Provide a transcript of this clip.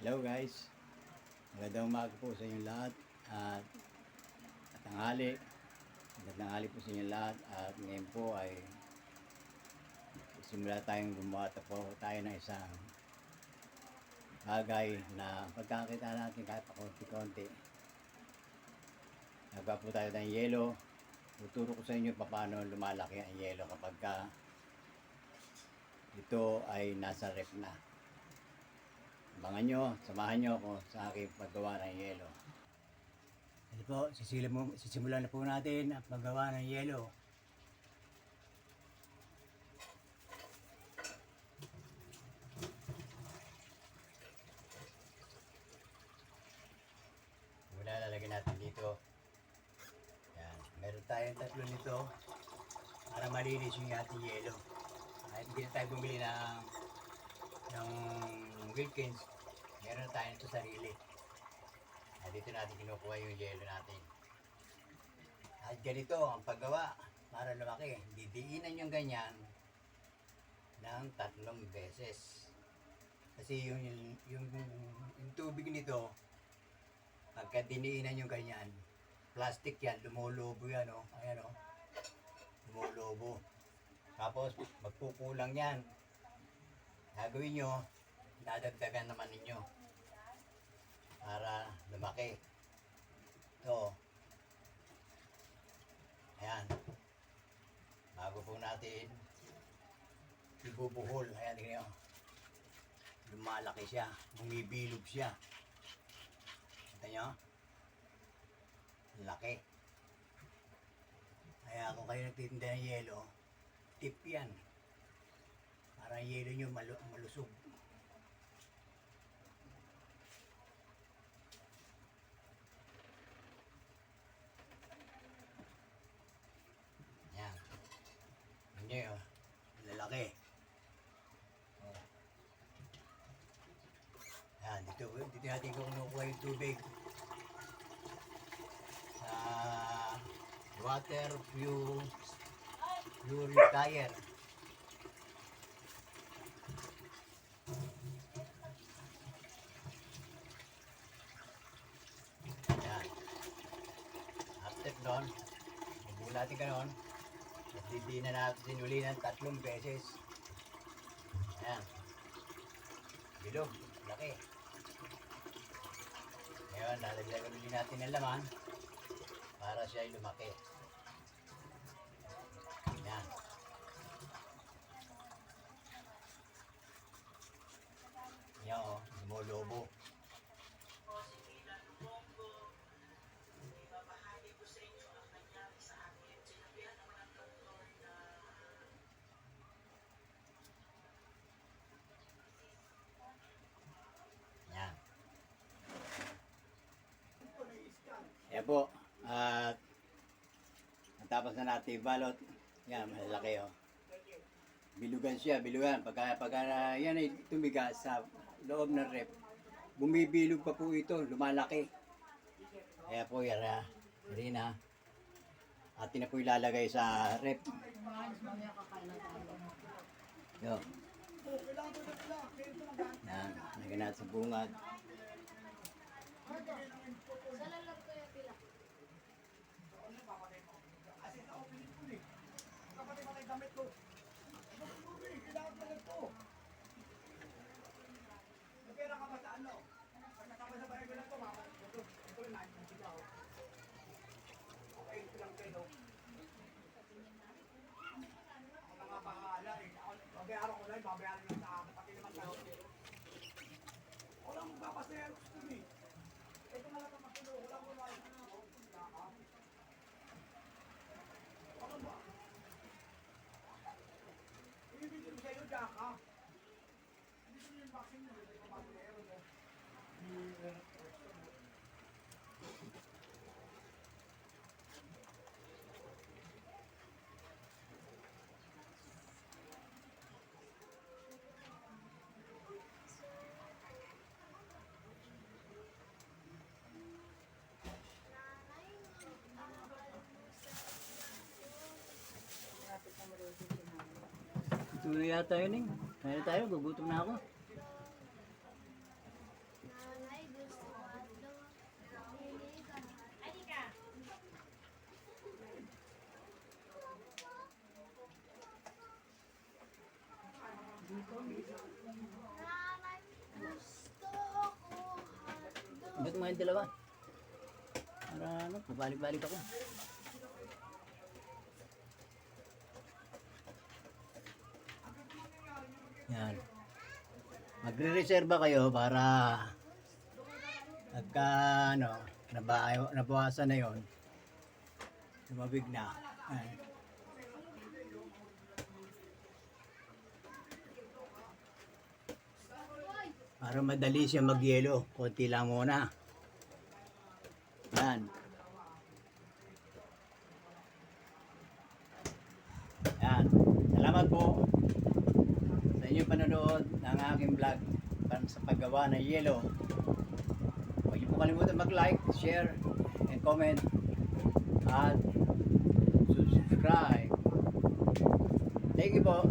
Hello guys, magandang umaga po sa inyong lahat at tanghali. Magandang tanghali po sa inyong lahat at ngayon po ay simula tayong gumawa po tayo ng isang bagay na pagkakita natin kahit pa konti-konti. Nagawa po tayo ng yelo. Tuturo ko sa inyo paano lumalaki ang yelo kapag ito ay nasa ref na. Abangan nyo, samahan nyo ako sa aking paggawa ng yelo. Ito po, sisimulan na po natin ang paggawa ng yelo. Muna lalagyan natin dito. Yan. Meron tayong tatlo nito para malinis yung ating yelo. Kahit hindi na tayo bumili ng Wilkins, meron na tayo ito sarili. At dito natin kinukuha yung yelo natin. At ganito ang paggawa para lumaki. Didiinan yung ganyan ng 3 beses. Kasi yung tubig nito, pagka diniinan yung ganyan, plastic yan, lumulubo yan, oh. Ayan, oh. Lumulubo. Tapos, magkukulang yan. Gagawin nyo, dadagdagan naman ninyo para lumaki. Ito. Ayan. Bago po natin ibubuhol. Ayan, tingnan nyo. Lumalaki siya. Bumibilog siya. Kita nyo? Laki. Kaya kung kayo nagtitinda ng yelo, tip yan. Para ang yelo nyo malusog. Yan. Hindi oh. Lalaki. Oh. Yan. Dito natin kinukuha yung tubig. Sa water purifier. Yan. After doon, ibuhin natin gano'n. At didiinan natin uli ng 3 beses. Ayan. Bilog. Laki. Ngayon, lalagyan ulit natin ng laman para siya ay lumaki. Ayan. Ayan o, lumolobo. Ayan. Ayan po. At natapos na natin ibalot. Yan, malaki o. Bilugan siya, bilugan. Pagka yan ay tumigas sa loob ng rep, bumibilog pa po ito, lumalaki. Kaya po yan rin ha. Atin na po ilalagay sa rep. Yo. Yan, lagyan natin sa bungad. Babayaran ko lang, babayaran lang sa akin. Pati naman tayo. Wala mong papasero gusto mo eh. Ito na lang ang matulog. Wala mo lang. Ano ba? Ibibigyan mo sa'yo, Jaka. Hindi ko yung vaccine mo. Hindi ko papasero mo. Tuloy yata yun eh. Kaya tayo, gugutom na ako. Ba't mga yung dalawa? Para ano, pabalik-balik ako. Yan. Magre-reserva kayo para pagka ano, nabawasan na yon, lumabig na. Ay. Para madali siya magyelo, konti lang muna. Yan. Yan. Salamat po sa inyong panonood ng aking vlog para sa paggawa ng yelo. Huwag niyo po kalimutan mag-like, share, and comment at subscribe. Thank you po.